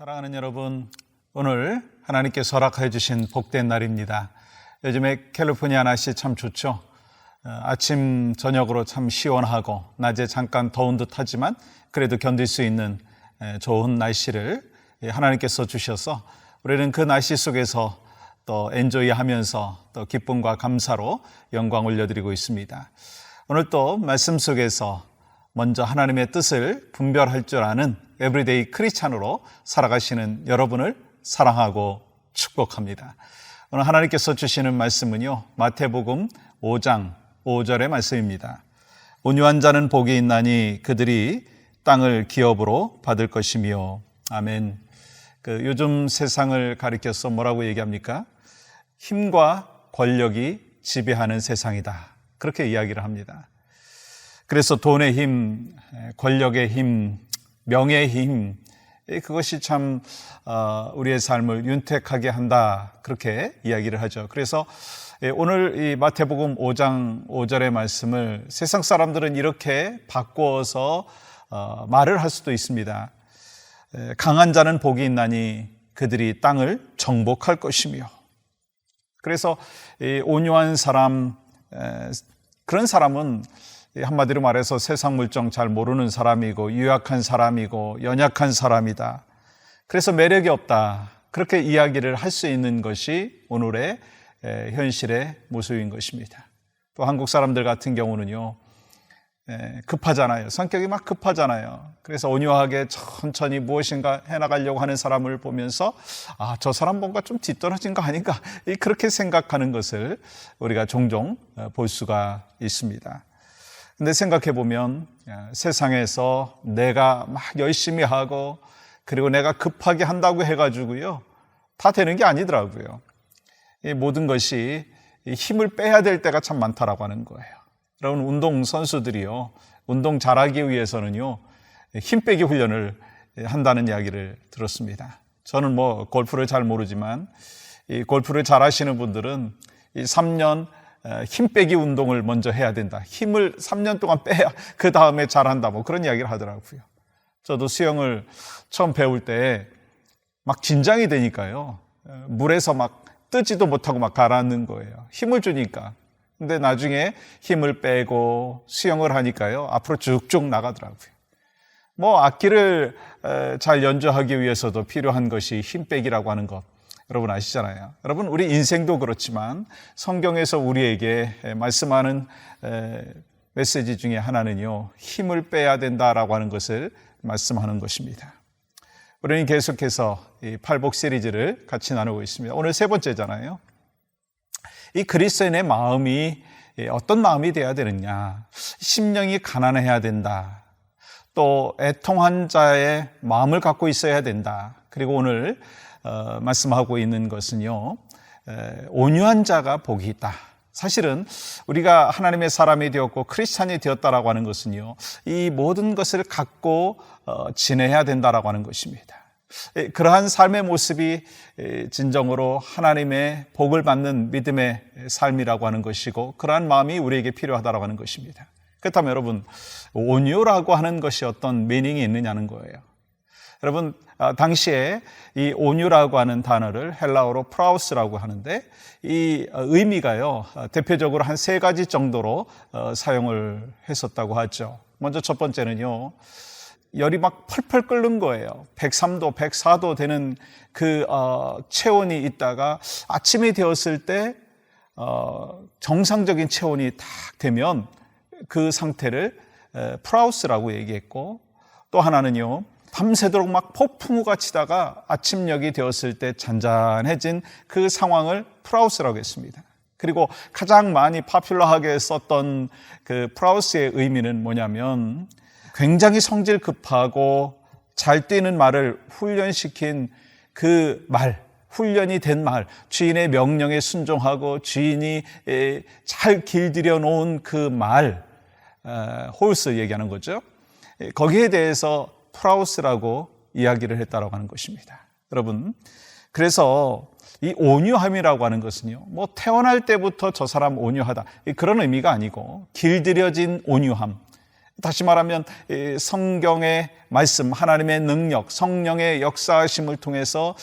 사랑하는 여러분, 오늘 하나님께서 허락해 주신 복된 날입니다. 요즘에 캘리포니아 날씨 참 좋죠. 아침 저녁으로 참 시원하고 낮에 잠깐 더운 듯 하지만 그래도 견딜 수 있는 좋은 날씨를 하나님께서 주셔서 우리는 그 날씨 속에서 또 엔조이하면서 또 기쁨과 감사로 영광 올려드리고 있습니다. 오늘 또 말씀 속에서 먼저 하나님의 뜻을 분별할 줄 아는 에브리데이 크리스찬으로 살아가시는 여러분을 사랑하고 축복합니다. 오늘 하나님께서 주시는 말씀은요, 마태복음 5장 5절의 말씀입니다. 온유한 자는 복이 있나니 그들이 땅을 기업으로 받을 것이며. 아멘. 요즘 세상을 가리켜서 뭐라고 얘기합니까? 힘과 권력이 지배하는 세상이다, 그렇게 이야기를 합니다. 그래서 돈의 힘, 권력의 힘, 명예의 힘, 그것이 참 우리의 삶을 윤택하게 한다, 그렇게 이야기를 하죠. 그래서 오늘 이 마태복음 5장 5절의 말씀을 세상 사람들은 이렇게 바꾸어서 말을 할 수도 있습니다. 강한 자는 복이 있나니 그들이 땅을 정복할 것이며. 그래서 온유한 사람, 그런 사람은 한마디로 말해서 세상 물정 잘 모르는 사람이고 유약한 사람이고 연약한 사람이다, 그래서 매력이 없다, 그렇게 이야기를 할 수 있는 것이 오늘의 현실의 모습인 것입니다. 또 한국 사람들 같은 경우는요, 급하잖아요. 성격이 막 급하잖아요. 그래서 온유하게 천천히 무엇인가 해나가려고 하는 사람을 보면서 저 사람 뭔가 좀 뒤떨어진 거 아닌가, 그렇게 생각하는 것을 우리가 종종 볼 수가 있습니다. 근데 생각해 보면 세상에서 내가 막 열심히 하고 그리고 내가 급하게 한다고 해가지고요, 다 되는 게 아니더라고요. 이 모든 것이 힘을 빼야 될 때가 참 많다라고 하는 거예요. 여러분, 운동 선수들이요, 운동 잘하기 위해서는요, 힘 빼기 훈련을 한다는 이야기를 들었습니다. 저는 골프를 잘 모르지만 이 골프를 잘 하시는 분들은 이 3년 힘 빼기 운동을 먼저 해야 된다. 힘을 3년 동안 빼야 그 다음에 잘한다, 그런 이야기를 하더라고요. 저도 수영을 처음 배울 때 막 긴장이 되니까요, 물에서 막 뜨지도 못하고 막 가라앉는 거예요. 힘을 주니까. 근데 나중에 힘을 빼고 수영을 하니까요, 앞으로 쭉쭉 나가더라고요. 악기를 잘 연주하기 위해서도 필요한 것이 힘 빼기라고 하는 것, 여러분 아시잖아요. 여러분, 우리 인생도 그렇지만 성경에서 우리에게 말씀하는 메시지 중에 하나는요, 힘을 빼야 된다라고 하는 것을 말씀하는 것입니다. 우리는 계속해서 이 팔복 시리즈를 같이 나누고 있습니다. 오늘 세 번째잖아요. 이 그리스도인의 마음이 어떤 마음이 되어야 되느냐, 심령이 가난해야 된다, 또 애통한 자의 마음을 갖고 있어야 된다, 그리고 오늘 말씀하고 있는 것은요, 온유한 자가 복이 있다. 사실은 우리가 하나님의 사람이 되었고 크리스찬이 되었다라고 하는 것은요, 이 모든 것을 갖고 지내야 된다라고 하는 것입니다. 그러한 삶의 모습이 진정으로 하나님의 복을 받는 믿음의 삶이라고 하는 것이고, 그러한 마음이 우리에게 필요하다라고 하는 것입니다. 그렇다면 여러분, 온유라고 하는 것이 어떤 미닝이 있느냐는 거예요. 여러분, 당시에 이 온유라고 하는 단어를 헬라어로 프라우스라고 하는데, 이 의미가요, 대표적으로 한 세 가지 정도로 사용을 했었다고 하죠. 먼저 첫 번째는요, 열이 막 펄펄 끓는 거예요. 103도, 104도 되는 그 체온이 있다가 아침이 되었을 때 정상적인 체온이 딱 되면 그 상태를 프라우스라고 얘기했고, 또 하나는요, 밤새도록 막 폭풍우가 치다가 아침녘이 되었을 때 잔잔해진 그 상황을 프라우스라고 했습니다. 그리고 가장 많이 파퓰러하게 썼던 그 프라우스의 의미는 뭐냐면, 굉장히 성질 급하고 잘 뛰는 말을 훈련시킨 그 말, 훈련이 된 말, 주인의 명령에 순종하고 주인이 잘 길들여 놓은 그 말, 홀스 얘기하는 거죠. 거기에 대해서 프라우스라고 이야기를 했다라고 하는 것입니다. 여러분, 그래서 이 온유함이라고 하는 것은요, 태어날 때부터 저 사람 온유하다, 그런 의미가 아니고 길들여진 온유함, 다시 말하면 성경의 말씀, 하나님의 능력, 성령의 역사하심을 통해서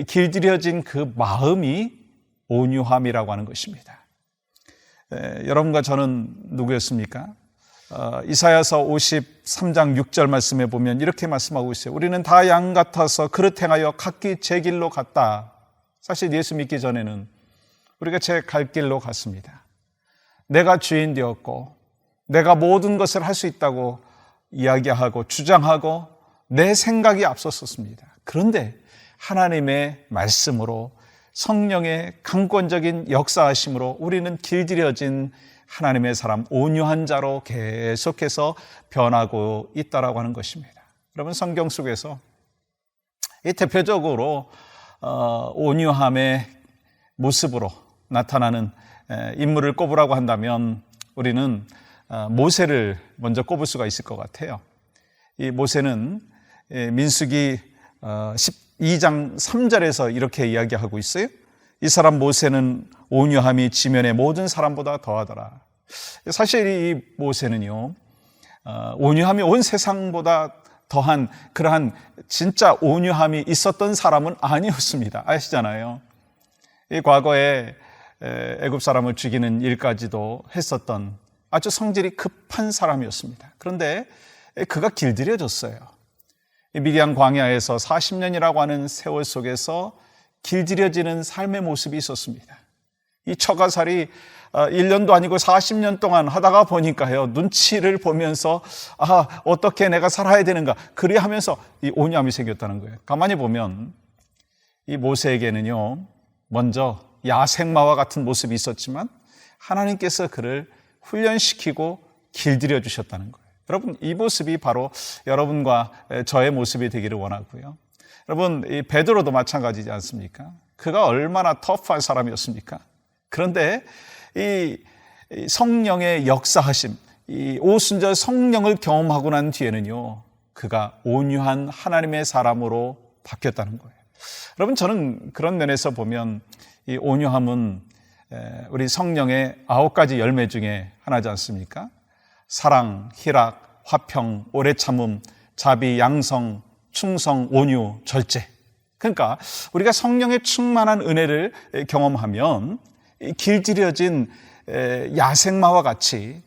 길들여진 그 마음이 온유함이라고 하는 것입니다. 여러분과 저는 누구였습니까? 이사야서 53장 6절 말씀에 보면 이렇게 말씀하고 있어요. 우리는 다 양 같아서 그릇 행하여 각기 제 길로 갔다. 사실 예수 믿기 전에는 우리가 제 갈 길로 갔습니다. 내가 주인 되었고 내가 모든 것을 할 수 있다고 이야기하고 주장하고 내 생각이 앞섰었습니다. 그런데 하나님의 말씀으로 성령의 강권적인 역사하심으로 우리는 길들여진 하나님의 사람, 온유한 자로 계속해서 변하고 있다라고 하는 것입니다. 여러분, 성경 속에서 이 대표적으로 온유함의 모습으로 나타나는 인물을 꼽으라고 한다면 우리는 모세를 먼저 꼽을 수가 있을 것 같아요. 이 모세는 민수기 12장 3절에서 이렇게 이야기하고 있어요. 이 사람 모세는 온유함이 지면의 모든 사람보다 더하더라. 사실 이 모세는요, 온유함이 온 세상보다 더한 그러한 진짜 온유함이 있었던 사람은 아니었습니다. 아시잖아요. 이 과거에 애굽 사람을 죽이는 일까지도 했었던 아주 성질이 급한 사람이었습니다. 그런데 그가 길들여졌어요. 미디안 광야에서 40년이라고 하는 세월 속에서 길들여지는 삶의 모습이 있었습니다. 이 처가살이 1년도 아니고 40년 동안 하다가 보니까요, 눈치를 보면서 어떻게 내가 살아야 되는가 그리 하면서 이 온유함이 생겼다는 거예요. 가만히 보면 이 모세에게는요, 먼저 야생마와 같은 모습이 있었지만 하나님께서 그를 훈련시키고 길들여 주셨다는 거예요. 여러분, 이 모습이 바로 여러분과 저의 모습이 되기를 원하고요. 여러분, 이 베드로도 마찬가지지 않습니까? 그가 얼마나 터프한 사람이었습니까? 그런데 이 성령의 역사하심, 이 오순절 성령을 경험하고 난 뒤에는요, 그가 온유한 하나님의 사람으로 바뀌었다는 거예요. 여러분, 저는 그런 면에서 보면 이 온유함은 우리 성령의 9가지 열매 중에 하나지 않습니까? 사랑, 희락, 화평, 오래 참음, 자비, 양성, 충성, 온유, 절제. 그러니까 우리가 성령의 충만한 은혜를 경험하면 길들여진 야생마와 같이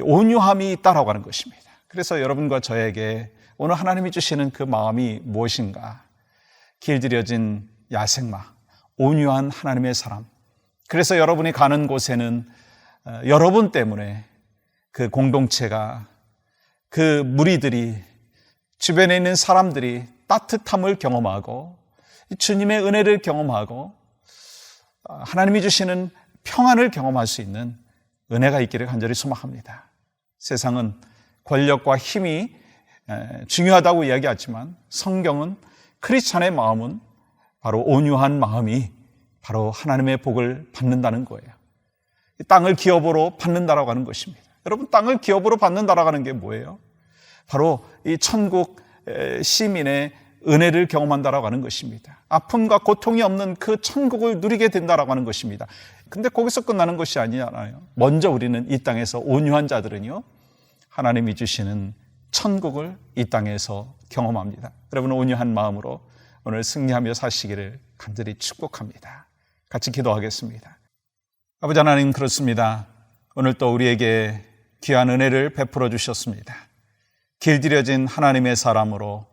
온유함이 있다라고 하는 것입니다. 그래서 여러분과 저에게 오늘 하나님이 주시는 그 마음이 무엇인가? 길들여진 야생마, 온유한 하나님의 사람. 그래서 여러분이 가는 곳에는 여러분 때문에 그 공동체가, 그 무리들이, 주변에 있는 사람들이 따뜻함을 경험하고 주님의 은혜를 경험하고 하나님이 주시는 평안을 경험할 수 있는 은혜가 있기를 간절히 소망합니다. 세상은 권력과 힘이 중요하다고 이야기하지만 성경은 크리스찬의 마음은 바로 온유한 마음이 바로 하나님의 복을 받는다는 거예요. 땅을 기업으로 받는다라고 하는 것입니다. 여러분, 땅을 기업으로 받는다라고 하는 게 뭐예요? 바로 이 천국 시민의 은혜를 경험한다라고 하는 것입니다. 아픔과 고통이 없는 그 천국을 누리게 된다라고 하는 것입니다. 근데 거기서 끝나는 것이 아니잖아요. 먼저 우리는 이 땅에서 온유한 자들은요, 하나님이 주시는 천국을 이 땅에서 경험합니다. 여러분, 온유한 마음으로 오늘 승리하며 사시기를 간절히 축복합니다. 같이 기도하겠습니다. 아버지 하나님, 그렇습니다. 오늘 또 우리에게 귀한 은혜를 베풀어 주셨습니다. 길들여진 하나님의 사람으로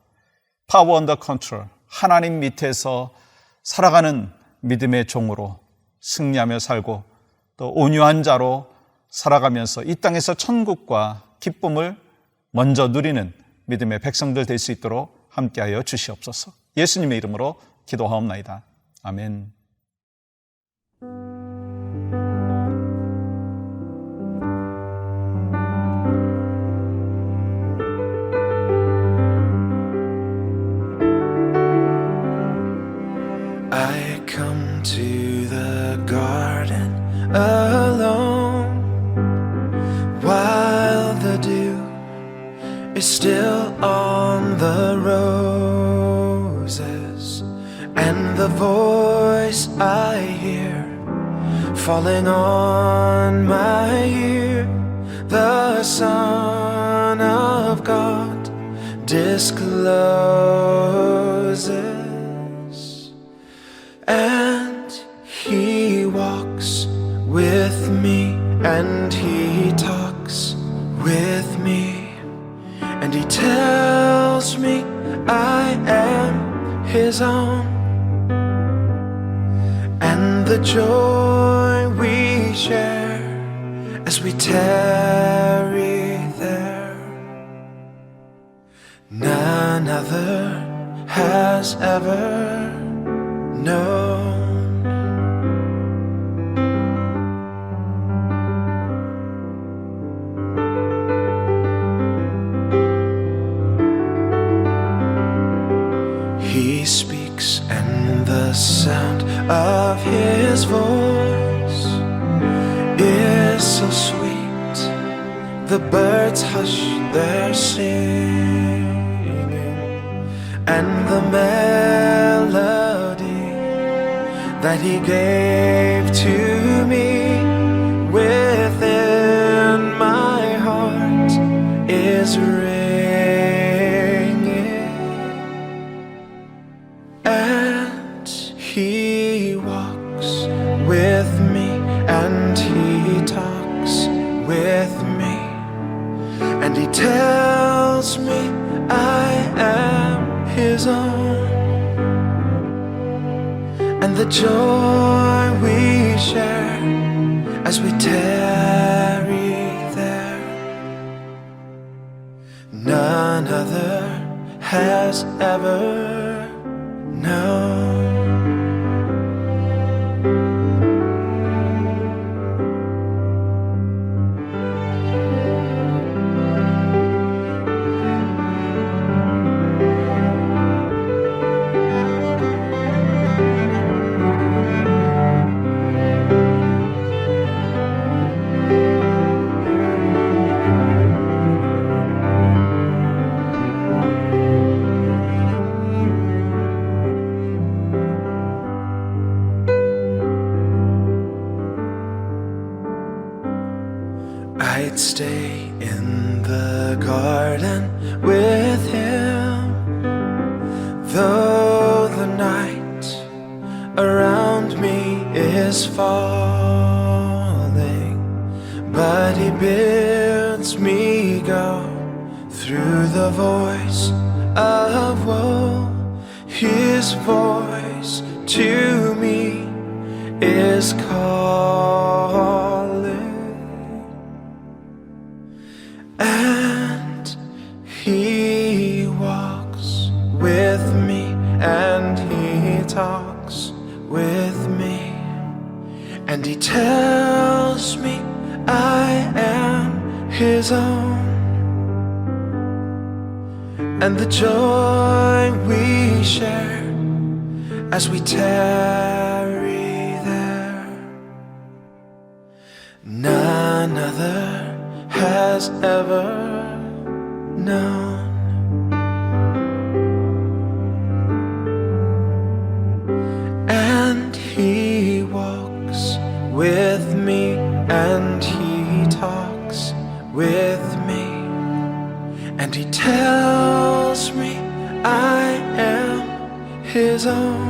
파워 언더 컨트롤, 하나님 밑에서 살아가는 믿음의 종으로 승리하며 살고 또 온유한 자로 살아가면서 이 땅에서 천국과 기쁨을 먼저 누리는 믿음의 백성들 될 수 있도록 함께하여 주시옵소서. 예수님의 이름으로 기도하옵나이다. 아멘. I come to the garden alone while the dew is still on the roses, and the voice I hear falling on my ear, the Son of discloses, and He walks with me, and He talks with me, and He tells me I am His own, and the joy we share as we tarry there, none other has ever known. He speaks, and the sound of His voice is so sweet. The birds hush their singing, and the melody that He gave to me within my heart is ringing. And He walks with me, and He talks with me, and He tells me I am His own, and the joy we share as we tarry there, none other has ever known. I'd stay in the garden with Him, though the night around me is falling, but He bids me go through the voice of woe. His voice to me is calling, and He walks with me, and He talks with me, and He tells me I am His own, and the joy we share as we tarry there, none other has ever known. And He walks with me, and He talks with me, and He tells me I am His own,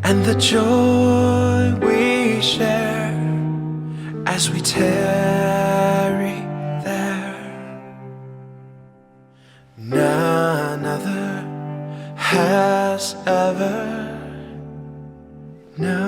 and the joy we share as we tarry there, none other has ever known.